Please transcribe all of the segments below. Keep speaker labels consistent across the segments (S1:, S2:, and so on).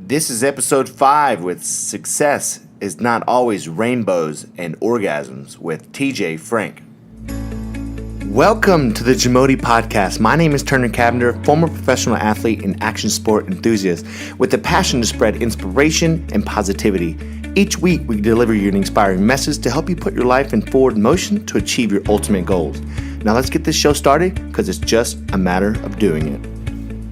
S1: This is episode 5 with Success is Not Always Rainbows and Orgasms with TJ Frank. Welcome to the JAMODI podcast. My name is Turner Cavender, former professional athlete and action sport enthusiast with a passion to spread inspiration and positivity. Each week, we deliver you an inspiring message to help you put your life in forward motion to achieve your ultimate goals. Now let's get this show started because it's just a matter of doing it.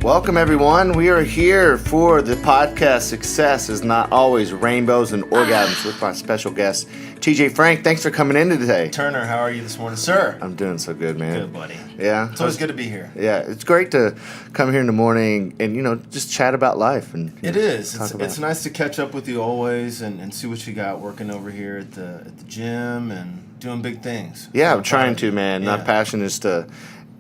S1: Welcome, everyone. We are here for the podcast Success is Not Always Rainbows and Orgasms with my special guest, TJ Frank. Thanks for coming in today.
S2: Turner, how are you this morning, sir?
S1: I'm doing so good, man.
S2: Good, buddy.
S1: Yeah.
S2: It's always good to be here.
S1: Yeah, it's great to come here in the morning and, just chat about life. And
S2: It is. It's nice to catch up with you always and see what you got working over here at the gym and doing big things.
S1: Yeah, I'm trying to, man.
S2: Yeah.
S1: My passion is to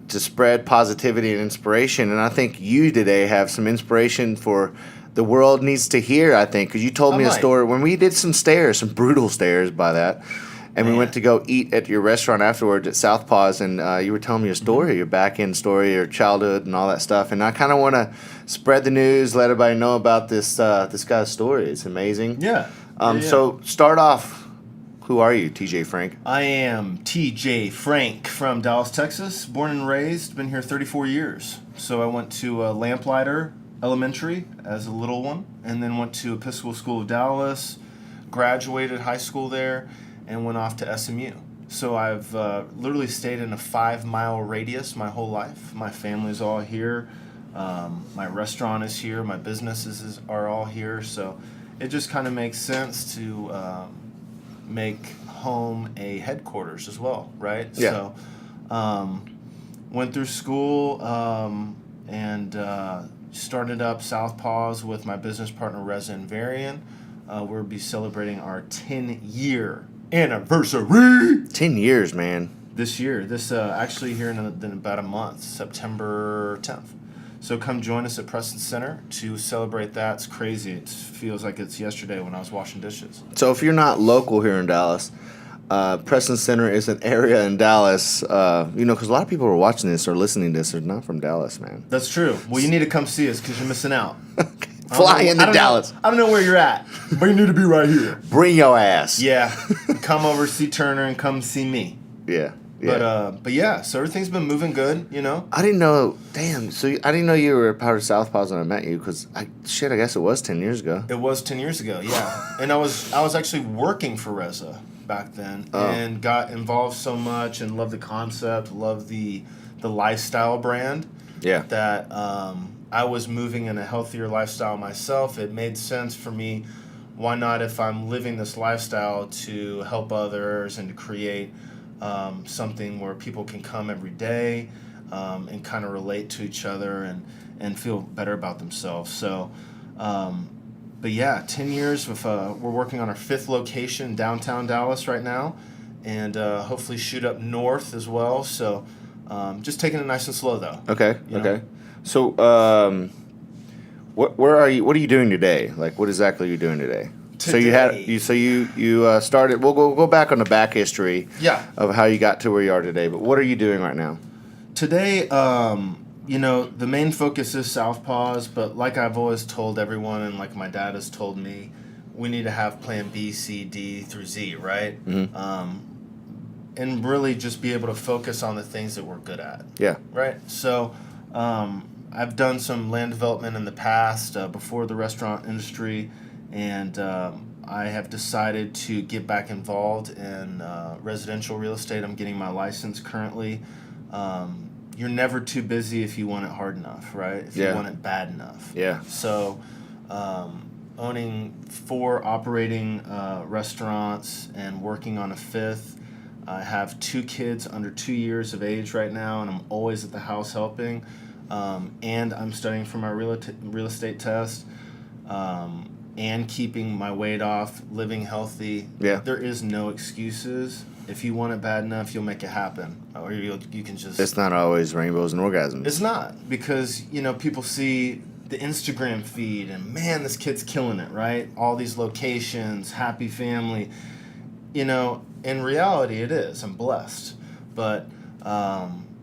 S1: spread positivity and inspiration, and I think you today have some inspiration for the world needs to hear, I think, because you told me a story when we did some brutal stairs by that, and we went to go eat at your restaurant afterwards at Southpaws, and you were telling me a story, your back-end story, your childhood and all that stuff, and I kind of want to spread the news, let everybody know about this guy's story. It's amazing.
S2: Yeah.
S1: So start off. Who are you, TJ Frank?
S2: I am TJ Frank from Dallas, Texas, born and raised, been here 34 years. So I went to Lamplighter Elementary as a little one, and then went to Episcopal School of Dallas, graduated high school there, and went off to SMU. So I've literally stayed in a 5-mile radius my whole life. My family's all here. My restaurant is here. My businesses are all here. So it just kind of makes sense to make home a headquarters as well, right?
S1: Yeah.
S2: So went through school and started up Southpaws with my business partner Reza and Varian. We'll be celebrating our 10-year anniversary
S1: 10 years, man.
S2: this year. This actually here in about a month, September 10th. So come join us at Preston Center to celebrate that. It's crazy. It feels like it's yesterday when I was washing dishes.
S1: So if you're not local here in Dallas, Preston Center is an area in Dallas, because a lot of people who are watching this or listening to this are not from Dallas, man.
S2: That's true. Well, you need to come see us because you're missing out.
S1: Fly into Dallas.
S2: I don't know where you're at, but you need to be right here.
S1: Bring your ass.
S2: Yeah. Come over, see Turner, and come see me.
S1: Yeah.
S2: But yeah, so everything's been moving good,
S1: I didn't know. Damn. So I didn't know you were a part of Southpaws when I met you because I guess it was 10 years ago.
S2: It was 10 years ago, yeah. And I was actually working for Reza back then and got involved so much and loved the concept, loved the lifestyle brand.
S1: Yeah.
S2: That I was moving in a healthier lifestyle myself. It made sense for me. Why not, if I'm living this lifestyle, to help others and to create something where people can come every day and kind of relate to each other and feel better about themselves. So, but yeah, 10 years with we're working on our 5th location in downtown Dallas right now, and hopefully shoot up north as well. So, just taking it nice and slow though.
S1: Okay. Okay. So, what are you doing today? Like, what exactly are you doing today? So you started. We'll go back on the back history.
S2: Yeah.
S1: Of how you got to where you are today. But what are you doing right now?
S2: Today, the main focus is Southpaws, but like I've always told everyone, and like my dad has told me, we need to have plan B, C, D through Z, right?
S1: Mm-hmm.
S2: And really just be able to focus on the things that we're good at.
S1: Yeah.
S2: Right. So, I've done some land development in the past before the restaurant industry. And I have decided to get back involved in residential real estate. I'm getting my license currently. You're never too busy if you want it hard enough, right? If you want it bad enough.
S1: Yeah.
S2: So owning 4 operating restaurants and working on a 5th. I have 2 kids under 2 years of age right now, and I'm always at the house helping. And I'm studying for my real estate test. And keeping my weight off, living healthy.
S1: Yeah.
S2: There is no excuses. If you want it bad enough, you'll make it happen. Or you can just...
S1: It's not always rainbows and orgasms.
S2: It's not. Because, people see the Instagram feed and, man, this kid's killing it, right? All these locations, happy family. In reality, it is. I'm blessed. But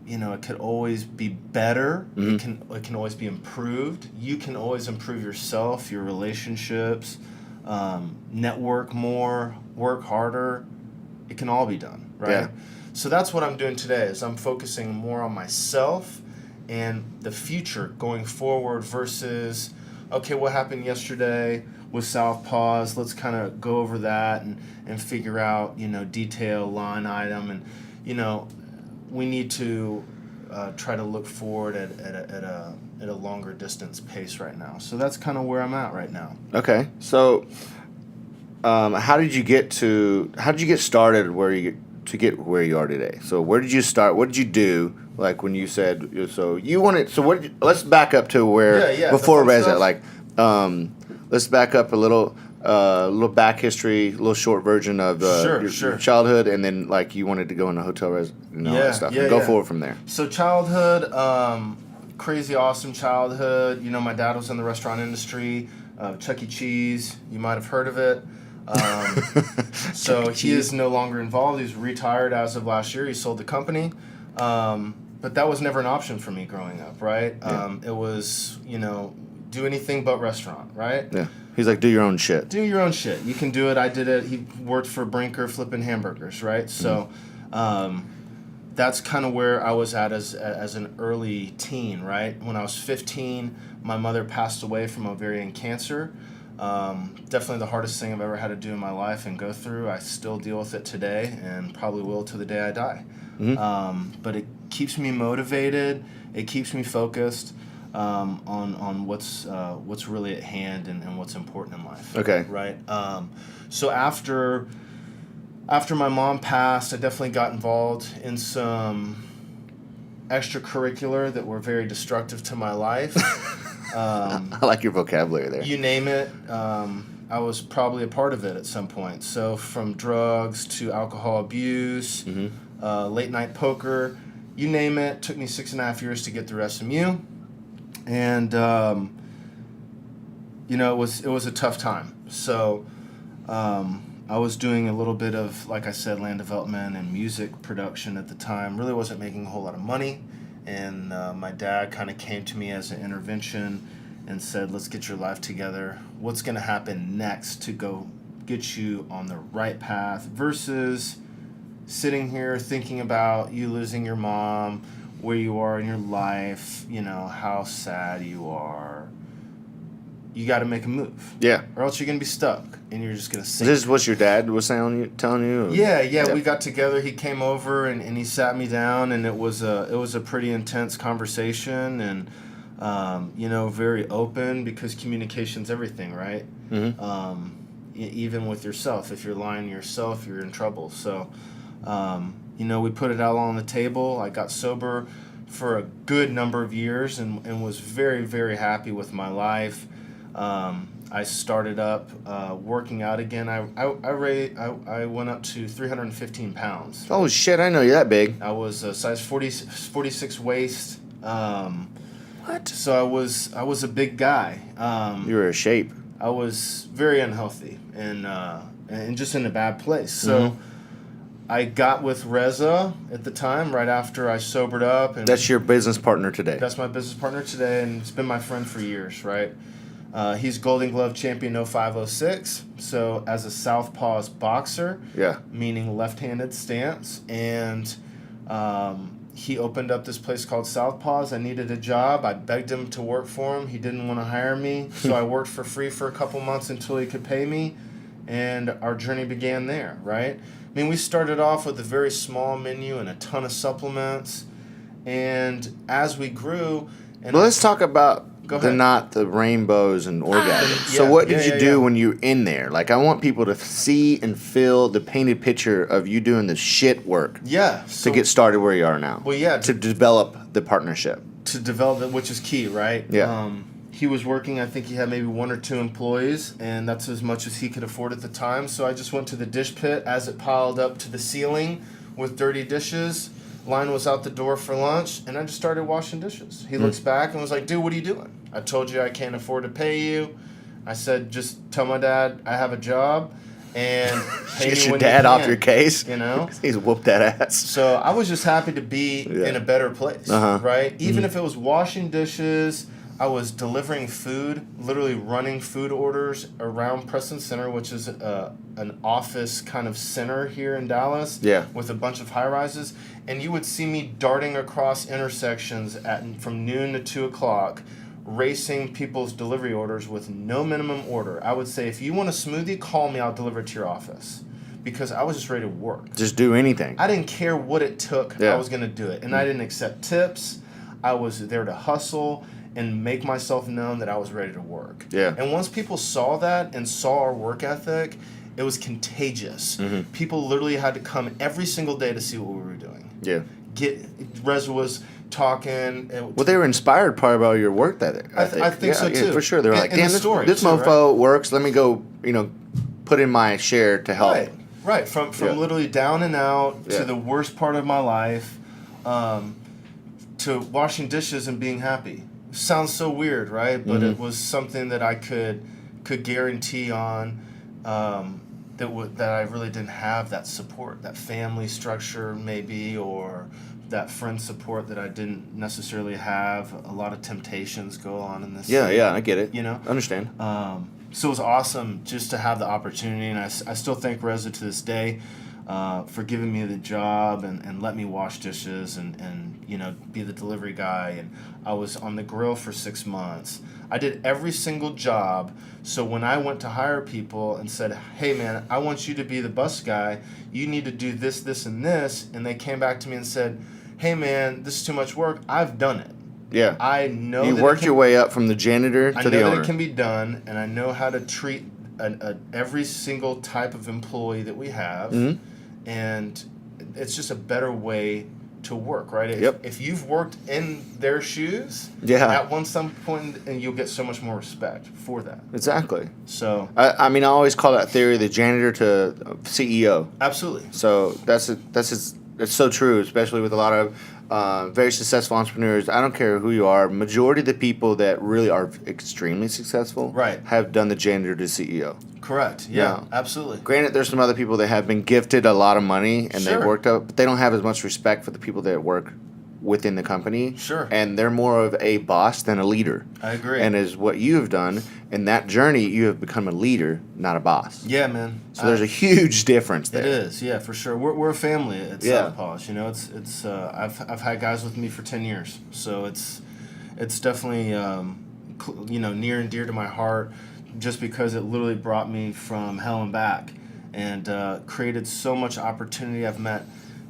S2: it could always be better. It can always be improved. You can always improve yourself, your relationships, network more, work harder. It can all be done, right?
S1: Yeah.
S2: So that's what I'm doing today is I'm focusing more on myself and the future going forward versus, okay, what happened yesterday with Southpaws? Let's kind of go over that and figure out, detail, line item. And, we need to try to look forward at a longer distance pace right now. So that's kind of where I'm at right now.
S1: Okay. So how did you get started to get where you are today? So where did you start? What did you do? Like when you said, let's back up to where before Reza. Like, let's back up a little back history, a little short version of your childhood, and then like you wanted to go into hotel that stuff. Go forward from there.
S2: So childhood, crazy awesome childhood. My dad was in the restaurant industry, Chuck E. Cheese. You might have heard of it. So he is no longer involved. He's retired as of last year. He sold the company. But that was never an option for me growing up, right?
S1: Yeah.
S2: It was, do anything but restaurant, right?
S1: Yeah. He's like, do your own shit.
S2: Do your own shit. You can do it. I did it. He worked for Brinker flipping hamburgers, right? So that's kind of where I was at as an early teen, right? When I was 15, my mother passed away from ovarian cancer. Definitely the hardest thing I've ever had to do in my life and go through. I still deal with it today and probably will to the day I die. But it keeps me motivated. It keeps me focused on what's really at hand and what's important in life.
S1: Okay.
S2: Right. So after my mom passed, I definitely got involved in some extracurricular that were very destructive to my life.
S1: I like your vocabulary there.
S2: You name it. I was probably a part of it at some point. So from drugs to alcohol abuse, late night poker, you name it. Took me 6.5 years to get through SMU, and it was a tough time. So I was doing a little bit of, like I said, land development and music production at the time. Really wasn't making a whole lot of money, and my dad kind of came to me as an intervention and said, let's get your life together. What's going to happen next to go get you on the right path versus sitting here thinking about you losing your mom, where you are in your life, how sad you are. You got to make a move.
S1: Yeah.
S2: Or else you're going to be stuck and you're just going to sink.
S1: Is this what your dad was telling you?
S2: Yeah. We got together. He came over and he sat me down, and it was a pretty intense conversation, and very open, because communication's everything, right? Even with yourself. If you're lying to yourself, you're in trouble. So, we put it out on the table. I got sober for a good number of years and was very, very happy with my life. I started up working out again. I went up to 315 pounds.
S1: Oh, shit, I know you're that big.
S2: I was a size 46 waist.
S1: What?
S2: So I was a big guy.
S1: You were a shape.
S2: I was very unhealthy and just in a bad place. So I got with Reza at the time, right after I sobered up. And
S1: that's your business partner today.
S2: That's my business partner today, and it's been my friend for years, right? He's Golden Glove champion 0506. So as a Southpaws boxer, meaning left-handed stance, and he opened up this place called Southpaws. I needed a job. I begged him to work for him. He didn't want to hire me, so I worked for free for a couple months until he could pay me, and our journey began there, right? I mean, we started off with a very small menu and a ton of supplements, and as we grew...
S1: Well, let's talk about the Rainbows and Orgasms. So what did you do when you were in there? Like, I want people to see and feel the painted picture of you doing the shit work to get started where you are now.
S2: Well,
S1: to develop the partnership.
S2: To develop it, which is key, right?
S1: Yeah.
S2: He was working, I think he had maybe 1 or 2 employees, and that's as much as he could afford at the time. So I just went to the dish pit as it piled up to the ceiling with dirty dishes. Line was out the door for lunch, and I just started washing dishes. He looks back and was like, dude, what are you doing? I told you I can't afford to pay you. I said, just tell my dad I have a job. and pay
S1: Get
S2: me
S1: your
S2: when
S1: dad
S2: you
S1: off
S2: can,
S1: your case.
S2: you know?
S1: He's whooped that ass.
S2: So I was just happy to be in a better place, right? Even if it was washing dishes, I was delivering food, literally running food orders around Preston Center, which is an office kind of center here in Dallas, with a bunch of high rises. And you would see me darting across intersections from noon to 2 o'clock, racing people's delivery orders with no minimum order. I would say, if you want a smoothie, call me, I'll deliver it to your office. Because I was just ready to work.
S1: Just do anything.
S2: I didn't care what it took. I was going to do it. And I didn't accept tips. I was there to hustle and make myself known that I was ready to work. And once people saw that and saw our work ethic, it was contagious. People literally had to come every single day to see what we were doing. Reza was talking.
S1: Well, they were inspired probably by your work ethic.
S2: I think so too.
S1: For sure. They were like, damn, this
S2: too,
S1: mofo works. Let me go, put in my share to help.
S2: Right. From literally down and out to the worst part of my life, to washing dishes and being happy. Sounds so weird, right? But it was something that I could guarantee on, that I really didn't have that support, that family structure maybe, or that friend support that I didn't necessarily have. A lot of temptations go on in this.
S1: Yeah, I get it.
S2: I
S1: understand.
S2: So it was awesome just to have the opportunity, and I still thank Reza to this day for giving me the job and let me wash dishes and be the delivery guy. And I was on the grill for 6 months. I did every single job. So when I went to hire people and said, hey man, I want you to be the bus guy, you need to do this, this, and this, and they came back to me and said, hey man, this is too much work, I've done it.
S1: Yeah.
S2: I know
S1: you worked your way up from the janitor to the owner.
S2: I know that it can be done, and I know how to treat every single type of employee that we have, and it's just a better way to work, right? If you've worked in their shoes, at some point, and you'll get so much more respect for that.
S1: Exactly.
S2: So
S1: I always call that theory the janitor to CEO.
S2: Absolutely.
S1: So it's so true, especially with a lot of very successful entrepreneurs. I don't care who you are. Majority of the people that really are extremely successful have done the janitor to CEO.
S2: Correct. Yeah, absolutely.
S1: Granted, there's some other people that have been gifted a lot of money and they've worked up, but they don't have as much respect for the people that work within the company. And they're more of a boss than a leader.
S2: I agree.
S1: And is what you have done in that journey, you have become a leader, not a boss.
S2: Yeah, man.
S1: So there's a huge difference there.
S2: It is, yeah, for sure. We're a family at Southpaws. It's I've had guys with me for 10 years, so it's definitely near and dear to my heart, just because it literally brought me from hell and back, and created so much opportunity. I've met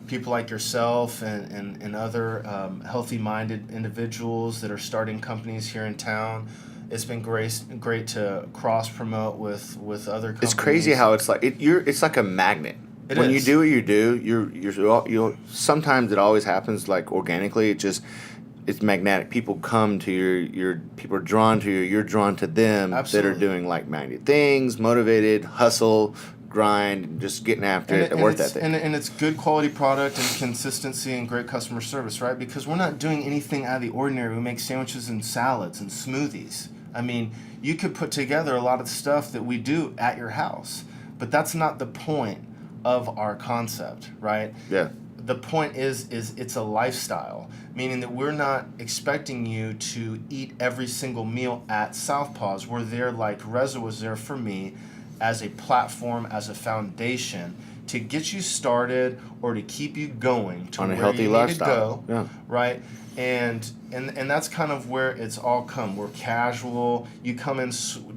S2: people like yourself and other healthy-minded individuals that are starting companies here in town. It's been great to cross-promote with other companies.
S1: It's crazy how it's like it's like a magnet. When you do what you do, you're sometimes it always happens like organically. It's magnetic. People come to your people are drawn to you. You're drawn to them.
S2: Absolutely.
S1: That are doing like-minded things, motivated, hustle, grind, just getting after it, work ethic.
S2: And it's good quality product and consistency and great customer service, right? Because we're not doing anything out of the ordinary. We make sandwiches and salads and smoothies. I mean, you could put together a lot of stuff that we do at your house, but that's not the point of our concept, right?
S1: Yeah.
S2: The point is it's a lifestyle, meaning that we're not expecting you to eat every single meal at Southpaws. We're there, like Reza was there for me, as a platform, as a foundation to get you started or to keep you going to
S1: on a
S2: where
S1: healthy
S2: you
S1: lifestyle.
S2: need to go, right? And that's kind of where it's all come. We're casual. You come in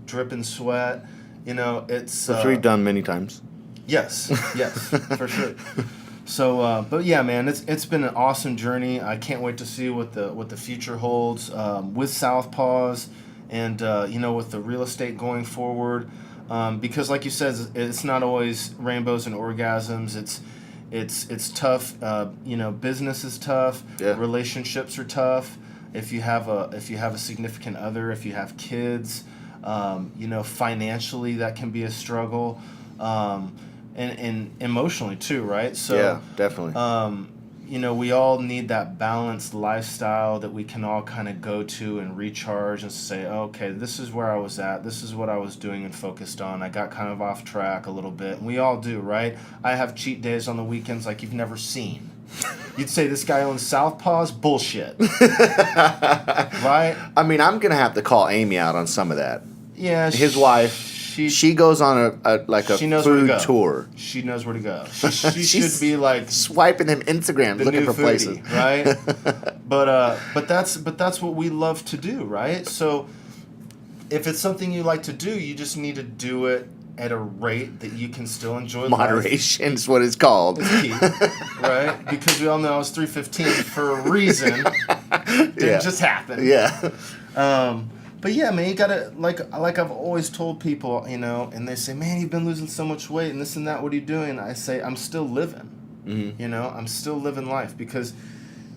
S2: dripping sweat. It's
S1: which we've done many times.
S2: Yes, for sure. So, but yeah, man, it's been an awesome journey. I can't wait to see what the future holds with Southpaws, and with the real estate going forward. Because, like you said, it's not always rainbows and orgasms. It's tough. Business is tough.
S1: Yeah.
S2: Relationships are tough. If you have a significant other, if you have kids, financially that can be a struggle. And emotionally too, right? So
S1: yeah, definitely.
S2: we all need that balanced lifestyle that we can all kind of go to and recharge and say, okay, this is where I was at. This is what I was doing and focused on. I got kind of off track a little bit. And we all do, right? I have cheat days on the weekends like you've never seen. You'd say this guy owns Southpaws? Bullshit. Right?
S1: I mean, I'm going to have to call Amy out on some of that.
S2: Yeah.
S1: His wife. She goes on a food tour.
S2: She knows where to go. She should be like
S1: swiping them Instagram, looking for places,
S2: right? but that's what we love to do, right? So if it's something you like to do, you just need to do it at a rate that you can still enjoy.
S1: Moderation is what it's called.
S2: It's key, right? Because we all know I was 315 for a reason. Didn't just happen.
S1: Yeah.
S2: But yeah, man, you gotta, like I've always told people, and they say, man, you've been losing so much weight and this and that, what are you doing? I say, I'm still living. Mm-hmm. I'm still living life, because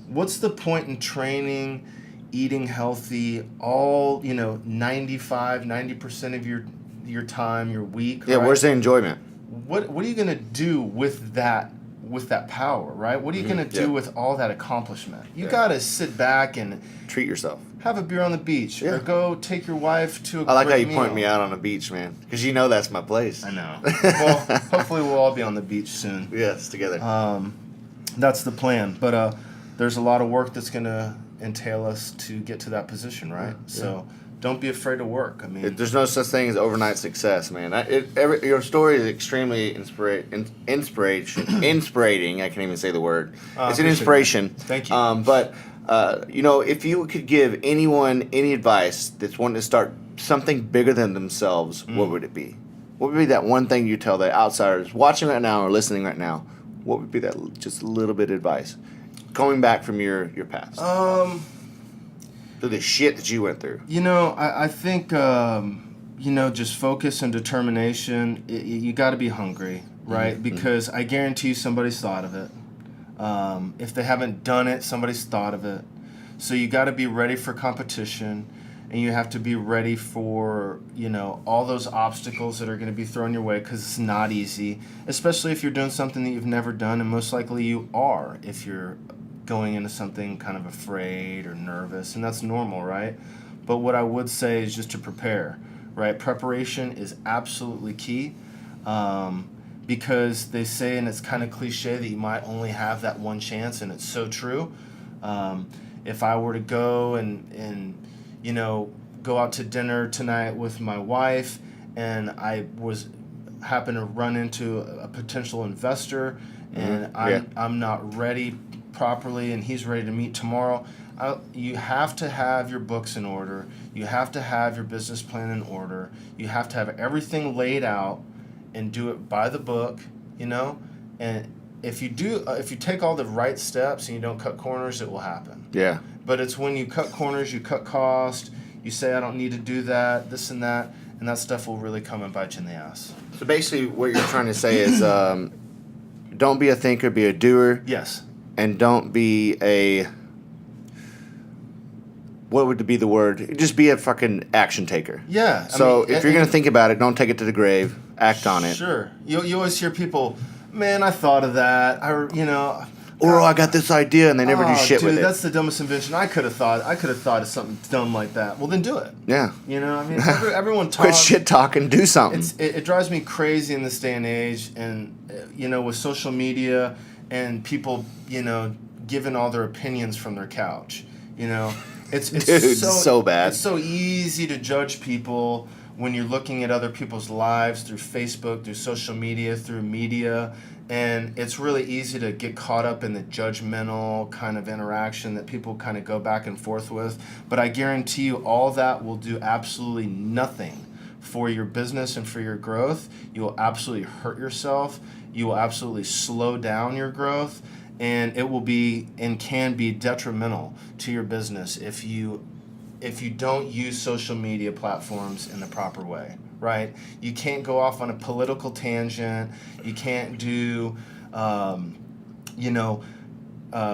S2: what's the point in training, eating healthy, all, 90% of your time, your week,
S1: yeah, right? Where's the enjoyment?
S2: What are you gonna do with that power, right? What are you gonna do with all that accomplishment? You gotta sit back and
S1: treat yourself.
S2: Have a beer on the beach, or go take your wife to a
S1: I like how you
S2: meal.
S1: point me out on the beach, man, because that's my place.
S2: I know. Well, hopefully we'll all be on the beach soon.
S1: Yes, together.
S2: That's the plan. But there's a lot of work that's going to entail us to get to that position, right? Yeah. So don't be afraid to work. I mean,
S1: there's no such thing as overnight success, man. Your story is extremely inspirating. I can't even say the word. It's an inspiration.
S2: Thank you.
S1: But if you could give anyone any advice that's wanting to start something bigger than themselves, what would it be? What would be that one thing you tell the outsiders watching right now or listening right now? What would be that just a little bit of advice? Going back from your past. Through the shit that you went through.
S2: I think, just focus and determination. You got to be hungry, right? Mm-hmm. Because I guarantee you somebody's thought of it. If they haven't done it, somebody's thought of it. So you got to be ready for competition, and you have to be ready for, all those obstacles that are going to be thrown your way, because it's not easy, especially if you're doing something that you've never done, and most likely you are if you're going into something kind of afraid or nervous, and that's normal, right? But what I would say is just to prepare, right? Preparation is absolutely key. Because they say, and it's kind of cliche, that you might only have that one chance, and it's so true. If I were to go and go out to dinner tonight with my wife, and I happen to run into a potential investor, and I'm not ready properly, and he's ready to meet tomorrow, you have to have your books in order. You have to have your business plan in order. You have to have everything laid out and do it by the book, and if you take all the right steps and you don't cut corners, it will happen.
S1: Yeah.
S2: But it's when you cut corners, you cut cost, you say, I don't need to do that, this and that stuff will really come and bite you in the ass.
S1: So basically what you're trying to say is don't be a thinker, be a doer.
S2: Yes.
S1: And don't be what would be the word? Just be a fucking action taker.
S2: Yeah.
S1: So if you're going to think about it, don't take it to the grave. Act on it.
S2: Sure. You always hear people, man, I thought of that.
S1: Or I got this idea, and they never do shit with it.
S2: That's the dumbest invention. I could have thought of something dumb like that. Well, then do it.
S1: Yeah.
S2: Everyone talks.
S1: Quit shit talking. Do something.
S2: It drives me crazy in this day and age, and with social media and people, giving all their opinions from their couch. It's
S1: Dude, so bad.
S2: It's so easy to judge people when you're looking at other people's lives through Facebook, through social media, through media, and it's really easy to get caught up in the judgmental kind of interaction that people kind of go back and forth with. But I guarantee you all that will do absolutely nothing for your business and for your growth. You will absolutely hurt yourself. You will absolutely slow down your growth, and it will be and can be detrimental to your business if you don't use social media platforms in the proper way, right? You can't go off on a political tangent. You can't do,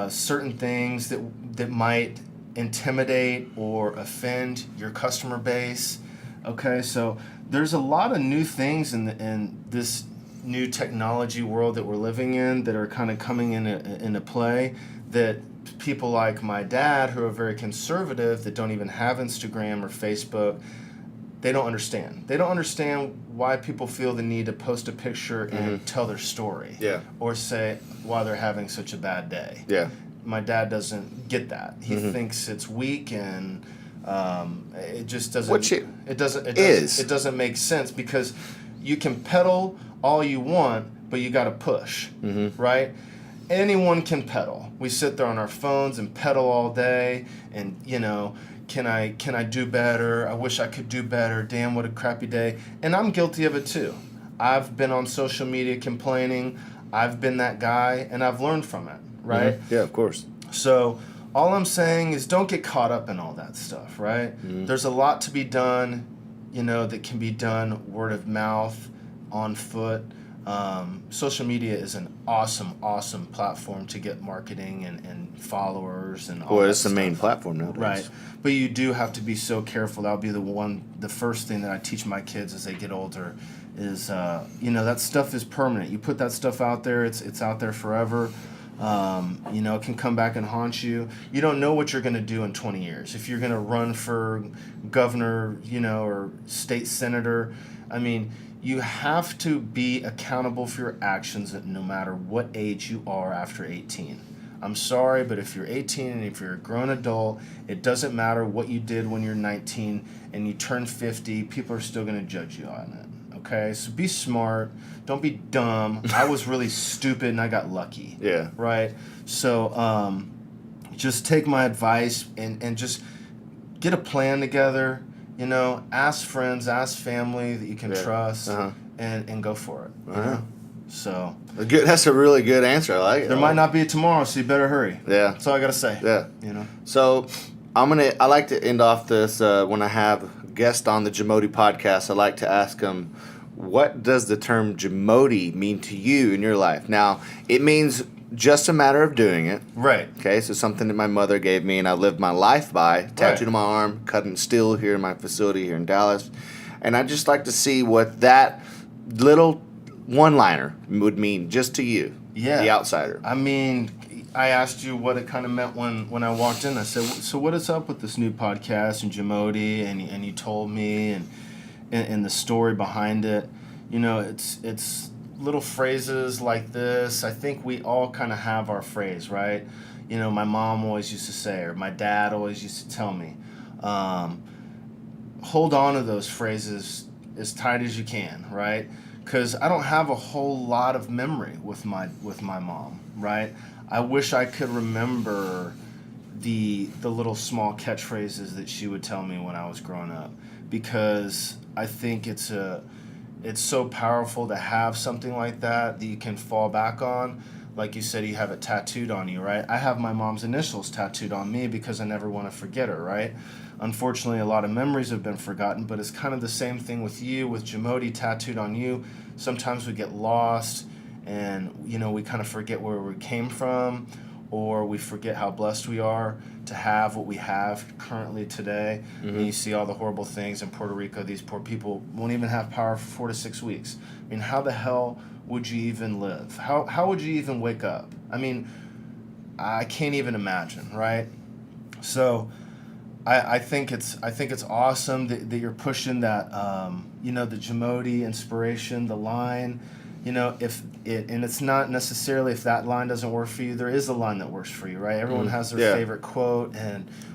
S2: certain things that might intimidate or offend your customer base. Okay, so there's a lot of new things in this new technology world that we're living in that are kind of coming into play, that people like my dad, who are very conservative, that don't even have Instagram or Facebook, they don't understand. They don't understand why people feel the need to post a picture and tell their story.
S1: Yeah.
S2: Or say why they're having such a bad day.
S1: Yeah.
S2: My dad doesn't get that. He thinks it's weak, and it just doesn't. It doesn't make sense, because you can pedal all you want, but you got to push, right? Anyone can pedal. We sit there on our phones and pedal all day, and can I do better? I wish I could do better. Damn, what a crappy day. And I'm guilty of it too. I've been on social media complaining. I've been that guy, and I've learned from it, right?
S1: Yeah, of course.
S2: So all I'm saying is don't get caught up in all that stuff, right? There's a lot to be done, that can be done word of mouth, on foot. Social media is an awesome platform to get marketing and followers and all that
S1: it's the
S2: stuff.
S1: main platform nowadays.
S2: Right. But you do have to be so careful. That'll be the first thing that I teach my kids as they get older is, that stuff is permanent. You put that stuff out there, it's out there forever. It can come back and haunt you. You don't know what you're going to do in 20 years. If you're going to run for governor, or state senator, you have to be accountable for your actions no matter what age you are after 18. I'm sorry, but if you're 18 and if you're a grown adult, it doesn't matter what you did when you're 19 and you turn 50, people are still going to judge you on it. Okay? So be smart. Don't be dumb. I was really stupid and I got lucky.
S1: Yeah.
S2: Right? So just take my advice and just get a plan together. Ask friends, ask family that you can trust, and go for it. So
S1: that's a really good answer. I like it.
S2: There might not be a tomorrow, so you better hurry.
S1: Yeah,
S2: that's all I gotta say.
S1: Yeah, So I like to end off this when I have guests on the JAMODI podcast. I like to ask them, what does the term JAMODI mean to you in your life? Now, it means just a matter of doing it.
S2: Right.
S1: Okay, so something that my mother gave me and I lived my life by, tattooed on my arm, cut in steel here in my facility here in Dallas. And I'd just like to see what that little one-liner would mean just to you, the outsider.
S2: I asked you what it kind of meant when I walked in. I said, so what is up with this new podcast and JAMODI? And you told me and the story behind it. It's little phrases like this. I think we all kind of have our phrase, right? My mom always used to say, or my dad always used to tell me, hold on to those phrases as tight as you can, right? Because I don't have a whole lot of memory with my mom, right? I wish I could remember the little small catchphrases that she would tell me when I was growing up, because I think it's so powerful to have something like that you can fall back on. Like you said, you have it tattooed on you, right? I have my mom's initials tattooed on me because I never want to forget her, right? Unfortunately, a lot of memories have been forgotten, but it's kind of the same thing with you, with JAMODI tattooed on you. Sometimes we get lost and, we kind of forget where we came from, or we forget how blessed we are to have what we have currently today. And you see all the horrible things in Puerto Rico. These poor people won't even have power for 4 to 6 weeks. How the hell would you even live? How would you even wake up? I can't even imagine, right? So I think it's awesome that you're pushing that, the JAMODI inspiration, the line. And it's not necessarily if that line doesn't work for you, there is a line that works for you, right? Everyone has their favorite quote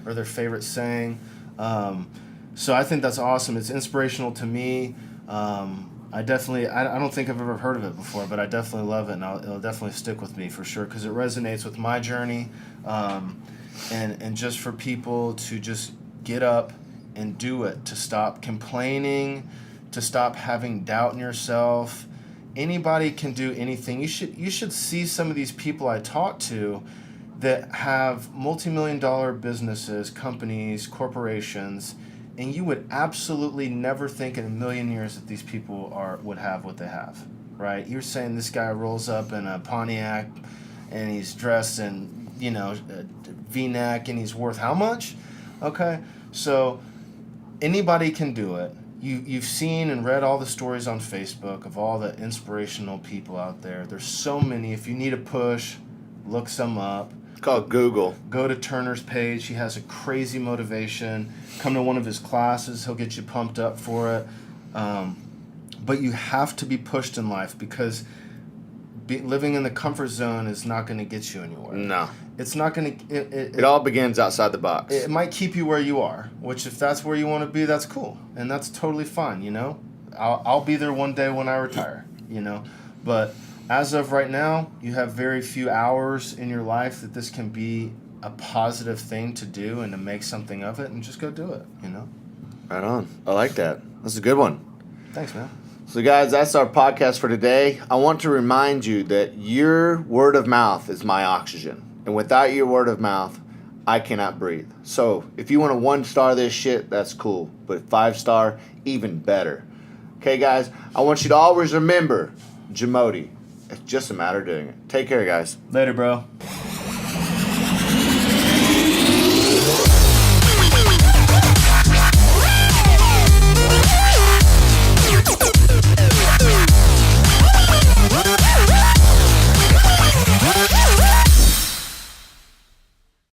S2: or their favorite saying. So I think that's awesome. It's inspirational to me. I don't think I've ever heard of it before, but I definitely love it, and it'll definitely stick with me for sure, because it resonates with my journey. And just for people to just get up and do it, to stop complaining, to stop having doubt in yourself. Anybody can do anything. You should see some of these people I talk to that have multi-million-dollar businesses, companies, corporations, and you would absolutely never think in a million years that these people would have what they have, right? You're saying this guy rolls up in a Pontiac and he's dressed in, a V-neck and he's worth how much? Okay, so anybody can do it. you've seen and read all the stories on Facebook of all the inspirational people out there. There's so many. If you need a push, look some up.
S1: Call Google.
S2: Go to Turner's page. He has a crazy motivation. Come to one of his classes. He'll get you pumped up for it. But you have to be pushed in life, because living in the comfort zone is not going to get you anywhere.
S1: No.
S2: It's not going to...
S1: It all begins outside the box.
S2: It might keep you where you are, which if that's where you want to be, that's cool. And that's totally fine, you know? I'll be there one day when I retire, you know? But as of right now, you have very few hours in your life that this can be a positive thing to do and to make something of it, and just go do it, you know?
S1: Right on. I like that. That's a good one.
S2: Thanks, man.
S1: So, guys, that's our podcast for today. I want to remind you that your word of mouth is my oxygen. And without your word of mouth, I cannot breathe. So, if you want to 1-star this shit, that's cool. But 5-star, even better. Okay, guys? I want you to always remember, JAMODI. It's just a matter of doing it. Take care, guys.
S2: Later, bro.